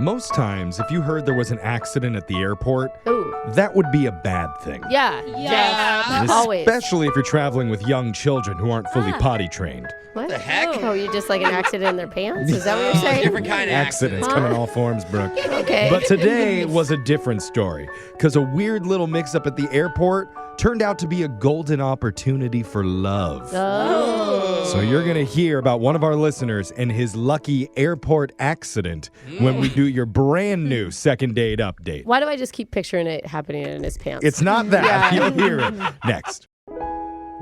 Most times, if you heard there was an accident at the airport, Ooh. that would be a bad thing. Yeah. Always. Especially if you're traveling with young children who aren't fully potty trained. What the heck? Oh, you're just like an accident in their pants? Is that what you're saying? Different kind of Accidents accident. come in all forms, Brooke. Okay. But today was a different story, because a weird little mix-up at the airport turned out to be a golden opportunity for love. Oh. So you're going to hear about one of our listeners and his lucky airport accident when we do your brand new second date update. Why do I just keep picturing it happening in his pants? It's not that. Yeah. You'll hear it next.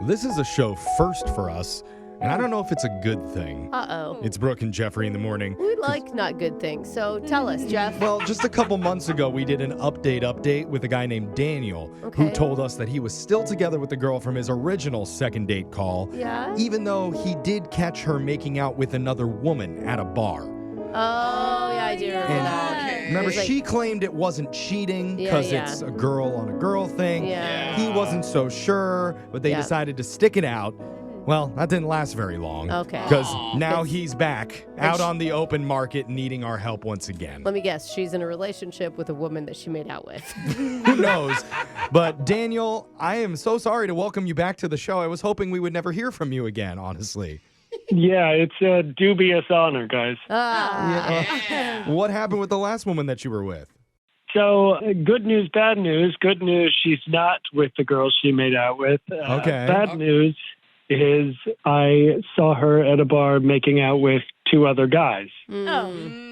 This is a show first for us, and I don't know if it's a good thing. Uh-oh. It's Brooke and Jeffrey in the morning. We like not good things, so tell us, Jeff. Well, just a couple months ago, we did an update with a guy named Daniel, who Okay. told us that he was still together with the girl from his original second date call, Yeah? even though he did catch her making out with another woman at a bar. Oh, yeah, I do remember And that. Okay. remember, It was like- she claimed it wasn't cheating Yeah, because yeah. it's a girl on a girl thing. Yeah. He wasn't so sure, but they Yeah. decided to stick it out. Well, that didn't last very long. Okay. Because Aw. now he's back out on the open market needing our help once again. Let me guess, she's in a relationship with a woman that she made out with. Who knows? But Daniel, I am so sorry to welcome you back to the show. I was hoping we would never hear from you again, honestly. Yeah, it's a dubious honor, guys. Yeah. What happened with the last woman that you were with? So, good news, bad news. Good news, she's not with the girl she made out with. Okay. Bad news is I saw her at a bar making out with two other guys.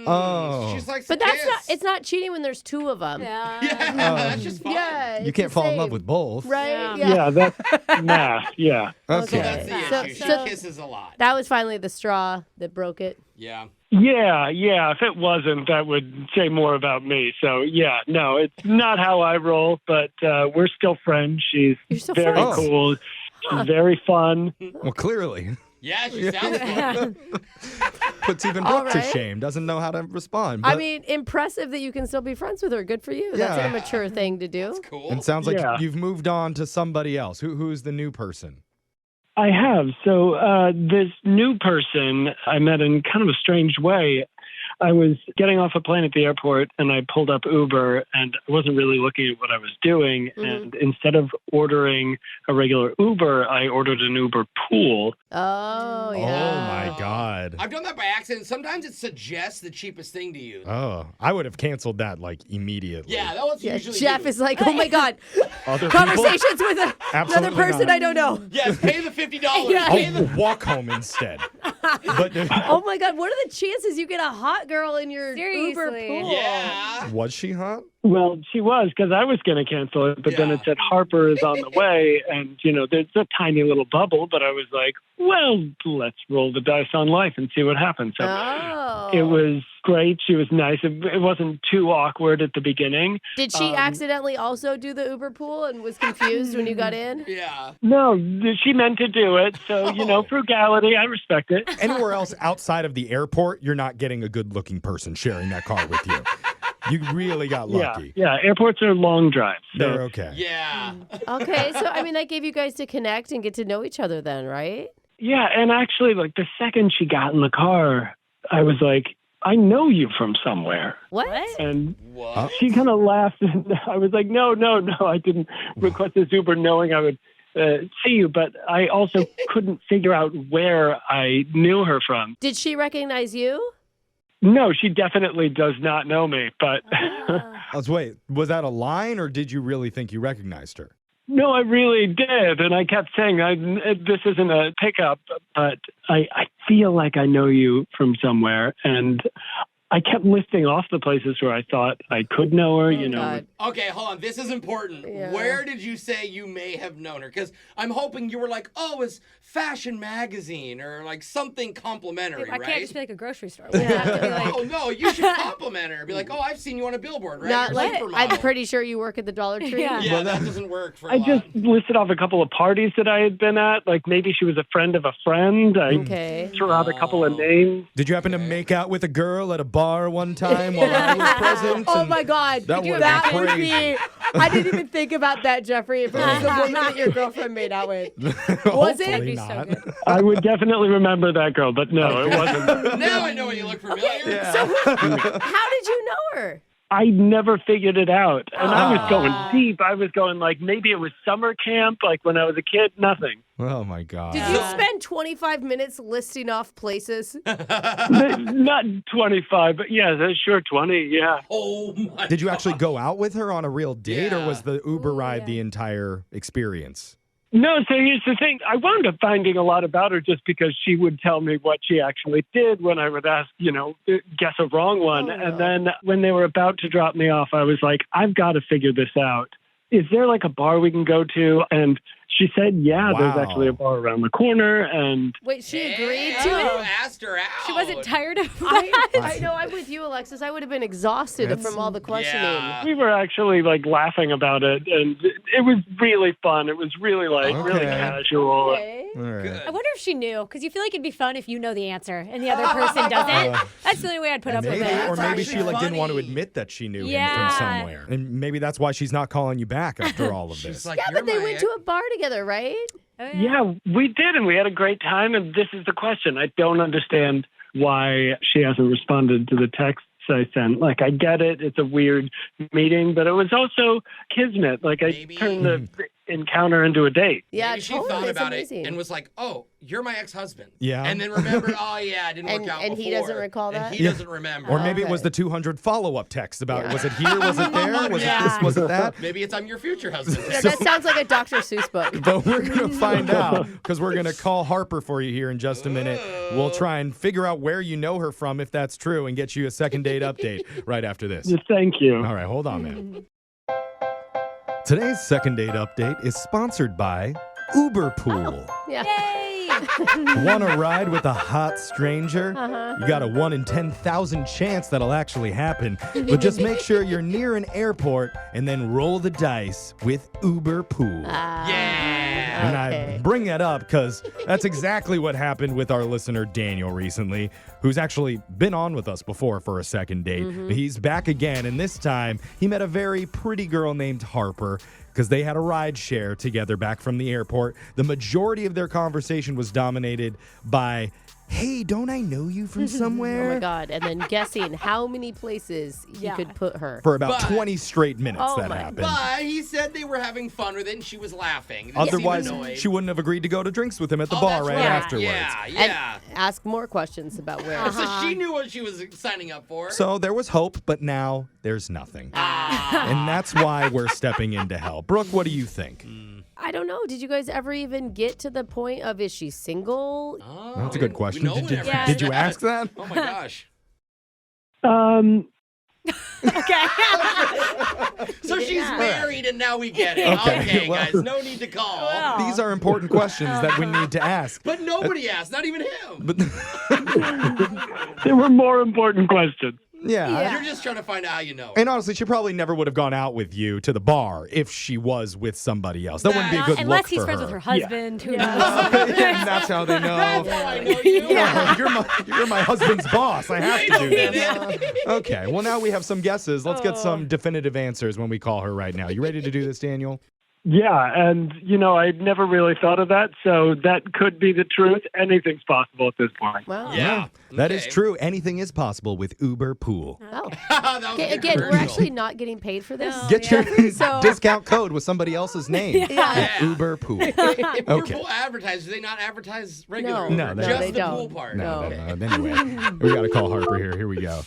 Oh. She's like, But it's not cheating when there's two of them. Yeah, that's just fine. Yeah. You it's can't the fall in love same. with both. Right? Yeah, that's math, yeah. Okay. So that's the So- issue. so- She kisses a lot. That was finally the straw that broke it. Yeah. Yeah. If it wasn't, that would say more about me. So, yeah, no, it's not how I roll, but we're still friends. She's You're still very friends? cool. She's very fun. Well, clearly. Yeah, she sounds fun. Puts even All Brooke to right. shame. Doesn't know how to respond. I But, mean, impressive that you can still be friends with her. Good for you. That's Yeah. a mature thing to do. Cool. and sounds like Yeah. you've moved on to somebody else. Who's the new person? I have. So this new person I met in kind of a strange way. I was getting off a plane at the airport and I pulled up Uber and I wasn't really looking at what I was doing. Mhm. And instead of ordering a regular Uber, I ordered an Uber pool. Oh, yeah. Oh, my God. I've done that by accident. Sometimes it suggests the cheapest thing to use. Oh, I would have canceled that like immediately. Yeah, that was Yeah, usually Jeff you. is like, oh my God, Other people? conversations with another Absolutely person not. I don't know. Yes, pay the $50. Yeah. Pay the I'll walk home instead. But Oh my God, what are the chances you get a hot girl in your Uber Seriously. pool? Yeah. was she hot? Well, she was because I was going to cancel it, but then Yeah. it said Harper is on the way. And, there's a tiny little bubble, but I was like, well, let's roll the dice on life and see what happens. So Oh. it was great. She was nice. It wasn't too awkward at the beginning. Did she accidentally also do the Uber pool and was confused when you got in? Yeah. No, she meant to do it. So, frugality, I respect it. Anywhere else outside of the airport, you're not getting a good-looking person sharing that car with you. You really got lucky. Yeah. Airports are long drives. So. They're okay. Yeah. Okay, so I mean, that gave you guys to connect and get to know each other then, right? Yeah, and actually, like the second she got in the car, I was like, I know you from somewhere. What? And What? she kind of laughed, and I was like, no, I didn't request this Uber knowing I would see you, but I also couldn't figure out where I knew her from. Did she recognize you? No, she definitely does not know me, but Wait, was that a line or did you really think you recognized her? no, I really did. And I kept saying, this isn't a pickup, but I feel like I know you from somewhere. And I kept listing off the places where I thought I could know her, God. Okay, hold on. This is important. Yeah. Where did you say you may have known her? Because I'm hoping you were like, oh, it's Fashion Magazine or like something complimentary, I right? can't just be like a grocery store. We have to be like, Oh, no, you should compliment her. Be like, oh, I've seen you on a billboard, right? Not You're like, a I'm supermodel. pretty sure you work at the Dollar Tree. Yeah. Yeah, that doesn't work for a I lot. just listed off a couple of parties that I had been at. Like maybe she was a friend of a friend. I Okay. threw out a couple of names. Did you happen to make out with a girl at a bar one time while I was present? Oh And my God. That would That be would crazy. be. I didn't even think about that, Jeffrey. If it was the woman that your girlfriend made out with. Was it? Hopefully That'd be so not. good. I would definitely remember that girl, but no, it wasn't. Now I know you look familiar. Yeah. So how did you know never. I never figured it out. And I was going deep. I was going like maybe it was summer camp, like when I was a kid, nothing. Oh, my God. Did you spend 25 minutes listing off places? Not 25, but yeah, sure 20, yeah. Oh, my Did you actually go out with her on a real date, or Yeah. was the Uber ride the entire experience? No, so here's the thing. I wound up finding a lot about her just because she would tell me what she actually did when I would ask, guess a wrong one. And then when they were about to drop me off, I was like, I've got to figure this out. Is there like a bar we can go to? And she said, yeah, there's actually a bar around the corner. And Wait, she agreed Damn, to you it? asked her out. She wasn't tired of that. I know. I'm with you, Alexis. I would have been exhausted from all the questioning. Yeah. we were actually like laughing about it. And it was really fun. It was really really casual. Okay. All right. Good. I wonder if she knew, because you feel like it'd be fun if you know the answer and the other person doesn't. That's the only way I'd put up with Maybe, it. or maybe That's she like didn't want to funny. admit that she knew him Yeah. from somewhere, and maybe that's why she's not calling you back after all of She's this. like, Yeah, "You're but they my went to a bar together, right? Oh, Yeah, we did, and we had a great time. And this is the question. I don't understand why she hasn't responded to the texts I sent. Like, I get it. It's a weird meeting, but it was also kismet. Like, I Maybe- turned the encounter into a date. Yeah, Maybe she totally. thought It's about amazing. it and was like, "Oh, you're my ex-husband." Yeah. And then remembered, "Oh yeah, it didn't And- work out and before." he doesn't recall that? And he doesn't remember. Or maybe it was Okay. the 200 follow-up text about Yeah. was it here, was it there, was it Yeah. this, was it that? Maybe it's "I'm your future husband." Yeah, that sounds like a Dr. Seuss book. But we're going to find out because we're going to call Harper for you here in just a minute. We'll try and figure out where you know her from, if that's true, and get you a second date update right after this. Just thank you. All right, hold on, man. Today's second date update is sponsored by Uber Pool. Yeah. Yay! Want to ride with a hot stranger? Uh-huh. You got a 1 in 10,000 chance that'll actually happen. But just make sure you're near an airport and then roll the dice with Uber Pool. Yeah. And I Okay. bring that up because that's exactly what happened with our listener Daniel recently, who's actually been on with us before for a second date. He's back again, and this time he met a very pretty girl named Harper because they had a ride share together back from the airport. The majority of their conversation was dominated by, hey, don't I know you from somewhere? Oh my God. And then guessing how many places you Yeah. could put her. For about But- 20 straight minutes Oh that my happened. But he said they were having fun with it, and she was laughing. They seemed Otherwise, annoyed. she wouldn't have agreed to go to drinks with him at the Oh, bar that's right right. afterwards. Yeah, And yeah. ask more questions about where. So she knew what she was signing up for. So there was hope, but now there's nothing. And that's why we're stepping into hell. Brooke, what do you think? I don't know. Did you guys ever even get to the point of is she single? Oh, That's a good question. no one Did, ever Yeah. did you asked ask that? Oh my gosh. Okay. So she's Yeah. married, and now we get it. Okay, Okay, well- guys, no need to call. Well. These are important questions that we need to ask. But nobody asked, not even him. But There were more important questions. yeah. You're just trying to find out how you know. And honestly, she probably never would have gone out with you to the bar if she was with somebody else. That wouldn't be a good Unless look he's for friends her. with her husband. Who knows? And that's how they know. That's how I know you. Yeah, you're my husband's boss. I have Wait to a do this. minute. Okay, well, now we have some guesses. Let's get some definitive answers when we call her right now. You ready to do this, Daniel? Yeah, and I'd never really thought of that, so that could be the truth. Anything's possible at this point. Well, Yeah. That is Okay. true. Anything is possible with Uber Pool. well. That was a good Again, we're commercial. actually not getting paid for this. No. Get your So- discount code with somebody else's name. Yeah. Uber Pool. If Okay. Uber advertise, do they not advertise regular No. Uber? No, Just they the don't. pool part. No, No. Anyway, we got to call Harper here. Here we go.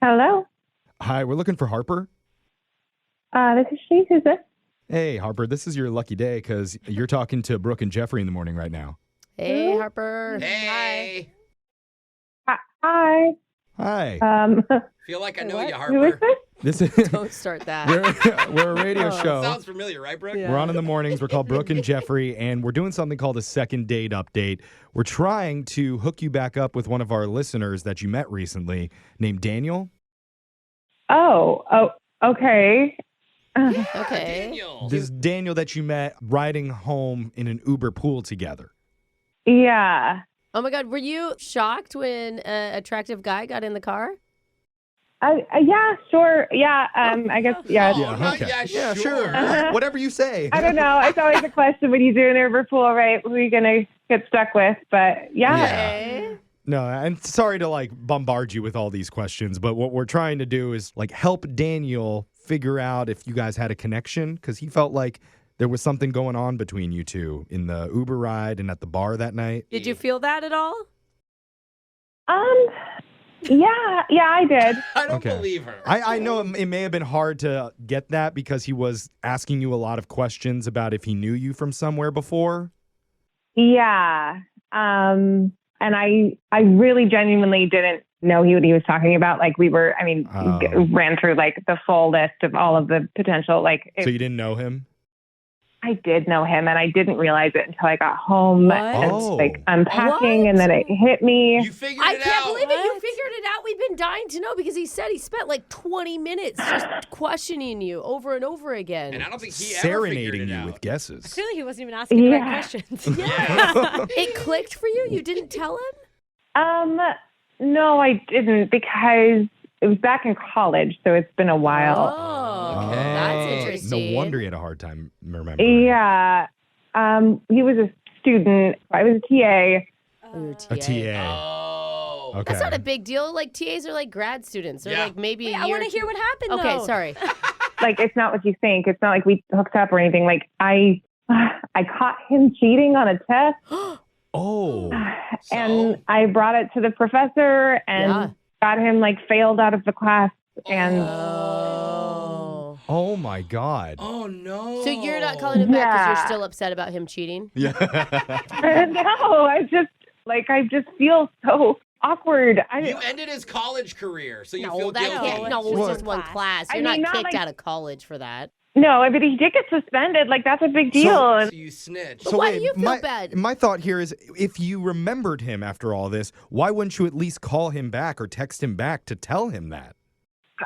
Hello. Hi, we're looking for Harper. This is she. Who's this? Hey, Harper, this is your lucky day because you're talking to Brooke and Jeffrey in the morning right now. Hey, Harper. Hey. Hi. Hi. Feel like I know what? you, Who is Harper. this? This is Don't start that. we're a radio show. Sounds familiar, right, Brooke? Yeah. We're on in the mornings. We're called Brooke and Jeffrey, and we're doing something called a second date update. We're trying to hook you back up with one of our listeners that you met recently named Daniel. Oh, okay. Okay. Daniel. This is Daniel that you met riding home in an Uber pool together. Yeah. Oh my God, were you shocked when an attractive guy got in the car? Yeah, sure. Yeah, I guess, yeah. Oh, Yeah, not okay. yeah, sure. Whatever you say. I don't know. It's always a question when you do an Liverpool, right? Who are you going to get stuck with? But yeah. Okay. No, I'm sorry to like bombard you with all these questions, but what we're trying to do is like help Daniel figure out if you guys had a connection because he felt like there was something going on between you two in the Uber ride and at the bar that night. Did you feel that at all? Yeah, I did. I don't Okay. believe her. I know it may have been hard to get that because he was asking you a lot of questions about if he knew you from somewhere before. Yeah. And I really genuinely didn't know what he was talking about. Like ran through like the full list of all of the potential, like, So you didn't know him? I did know him and I didn't realize it until I got home What? and Oh. like unpacking What? and then it hit me. You figured I it can't out. believe it. You What? figured it out. We've been dying to know because he said he spent like 20 minutes just questioning you over and over again. And I don't think he ever Serenading figured it you out. with guesses. Clearly, he wasn't even asking the right Yeah. questions. Yeah. It clicked for you? You didn't tell him? No, I didn't because it was back in college, so it's been a while. Oh, Okay. that's No interesting. wonder you had a hard time remembering. Yeah. He was a student. I was a TA. Oh, you're A TA. Oh. Okay. That's not a big deal. Like TAs are like grad students. They're Yeah. like maybe a I year. want to hear what happened, Okay, though. sorry. Like, it's not what you think. It's not like we hooked up or anything. Like, I caught him cheating on a test, Oh. and I brought it to the professor and Yeah. got him like failed out of the class. And Oh. Oh my God. Oh no. So you're not calling him back because Yeah. you're still upset about him cheating? Yeah. no, I just feel so awkward. You ended his college career, so you No, feel that guilty. can't. No, What? it's just one class. I You're mean, not not kicked like- out of college for that. No, but he did get suspended. Like, that's a big deal. So you snitched. So why do you feel bad? My thought here is if you remembered him after all this, why wouldn't you at least call him back or text him back to tell him that?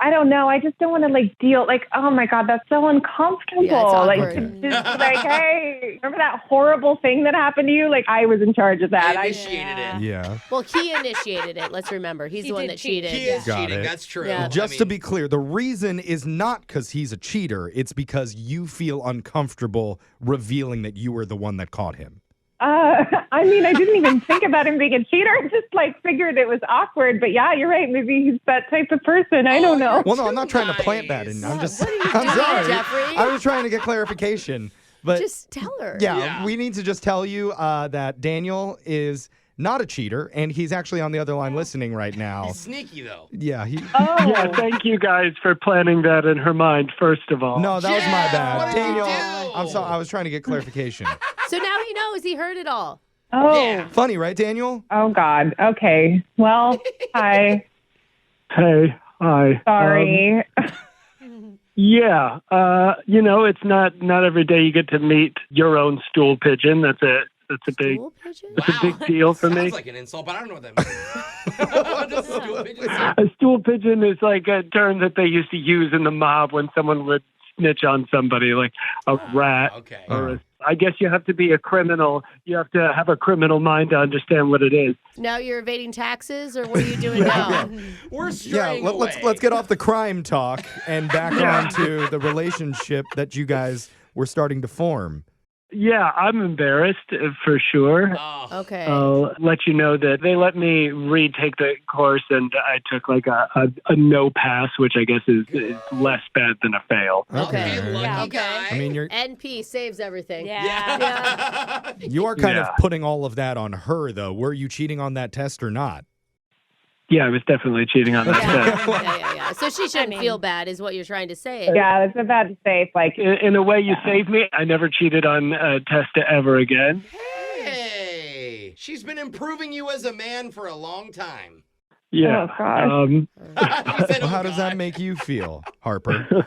I don't know. I just don't want to like deal. Like, oh my God, that's so uncomfortable. Yeah, it's like, awkward. just be like, hey, remember that horrible thing that happened to you? Like, I was in charge of that. I initiated it. Yeah. Well, he initiated it. Let's remember. He's He the one did that cheat. cheated. He is Got cheating. it. That's true. Yeah. Just to be clear, the reason is not because he's a cheater. It's because you feel uncomfortable revealing that you were the one that caught him. I mean, I didn't even think about him being a cheater. I just like figured it was awkward. But yeah, you're right. Maybe he's that type of person. I don't know. Well, no, I'm not trying to plant that in. I'm just. I'm doing, sorry. Jeffrey? I was trying to get clarification, but Just tell her. Yeah. we need to just tell you that Daniel is not a cheater, and he's actually on the other line listening right now. He's sneaky though. Yeah, he. Oh, Yeah, thank you guys for planning that in her mind, first of all. No, that was my Yeah, bad, what did you Daniel. do? I'm sorry. I was trying to get clarification. So now he knows. He heard it all. oh, Yeah. Funny, right, Daniel? oh God. Okay. Well, hi. Hey, hi. Sorry. Yeah, it's not every day you get to meet your own stool pigeon. That's a big Stool pigeon? that's a big deal for me. Sounds like an insult, but I don't know what that means. What does a stool pigeon say? A stool pigeon is like a term that they used to use in the mob when someone would snitch on somebody, like a rat. Okay. I guess you have to be a criminal. You have to have a criminal mind to understand what it is. Now you're evading taxes, or what are you doing now? We're Yeah, straying let's away. let's get off the crime talk and back onto the relationship that you guys were starting to form. Yeah, I'm embarrassed for sure. Oh. Okay. I'll let you know that they let me retake the course, and I took like a no pass, which I guess is less bad than a fail. Okay, Okay. lucky Yeah, okay. guy. I mean, NP saves everything. Yeah. you are kind of Yeah. putting all of that on her, though. Were you cheating on that test or not? Yeah, I was definitely cheating on that test. Yeah. So she shouldn't mean- feel bad, is what you're trying to say. Yeah, that's about to say. It's like, In a way, you saved me. I never cheated on a test ever again. Hey, she's been improving you as a man for a long time. Yeah. Oh, gosh. You said, Well, how "Oh, does that God." make you feel, Harper?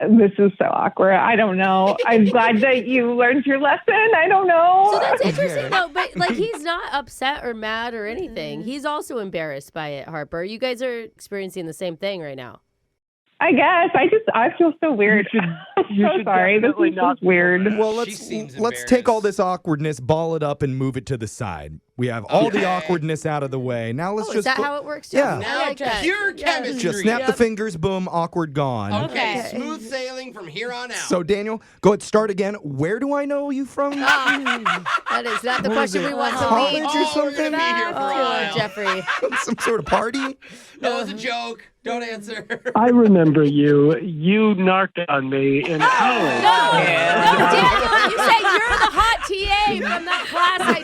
this is so awkward. I don't know. I'm glad that you learned your lesson. I don't know. So that's interesting, though. But like, he's not upset or mad or anything. He's also embarrassed by it, Harper. You guys are experiencing the same thing right now. I guess. I feel so weird. You I'm so should sorry. This definitely is not just weird. Well, She seems let's take all embarrassed. this awkwardness, ball it up, and move it to the side. We have all the awkwardness out of the way. Now let's Oh, just is that how it works? Yeah. Jeff? Now I like that. pure chemistry. just snap the fingers, boom, awkward gone. Okay, smooth sailing from here on out. So Daniel, go ahead, start again. Where do I know you from? That is not the What question is it? we want to College lead. or we're something? gonna be here for a while. Jeffrey. Some sort of party? That was a joke. Don't answer. I remember you. You narked on me in college. No, Daniel, you said you're the hot TA from that class I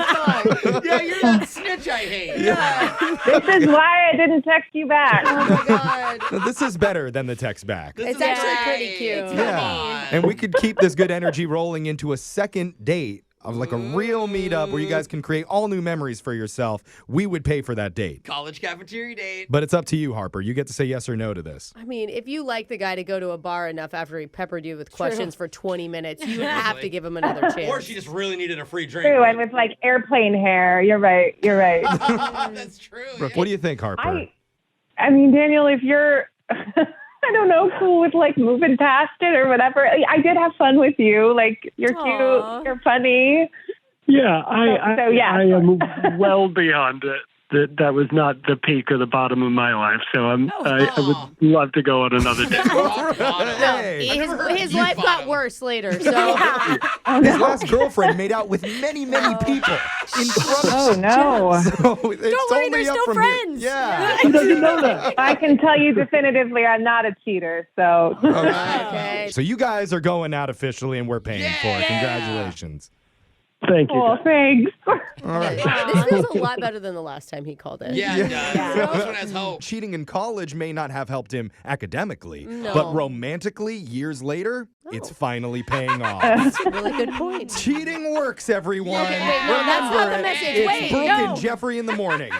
took. Yeah, you're that snitch I hate. This is why I didn't text you back. Oh my God. Now, this is better than the text back. This It's is actually great. pretty cute. Come Yeah. on. And we could keep this good energy rolling into a second date of like a real meetup where you guys can create all new memories for yourself. We would pay for that date. College cafeteria date. But it's up to you, Harper. You get to say yes or no to this. I mean, if you like the guy to go to a bar enough after he peppered you with questions for 20 minutes, you have to give him another chance. Or she just really needed a free drink. True, and with like airplane hair. You're right. You're right. That's true. Brooke, what do you think, Harper? I mean, Daniel, if you're, I don't know, cool with like moving past it or whatever. I did have fun with you. Like, you're Aw. cute. You're funny. Yeah, I yeah. I am well beyond it. That was not the peak or the bottom of my life. So I would love to go on another date. Rock bottom. Hey. His You life got bottom. worse later. So His last girlfriend made out with many, many people in front of Oh, no. So it's Don't worry, only they're up still from friends. Here. Yeah. He doesn't know that. I can tell you definitively I'm not a cheater. So okay. So you guys are going out officially and we're paying for it. Yeah. Congratulations. Thank you. cool. Thanks. All right. This feels a lot better than the last time he called in. Yeah, it does. This one has hope. Cheating in college may not have helped him academically, No. but romantically, years later, it's finally paying off. That's a really good point. Cheating works, everyone. Okay, wait, no, that's not Remember the it. message. It's Wait, Brooke no. and Jeffrey in the morning.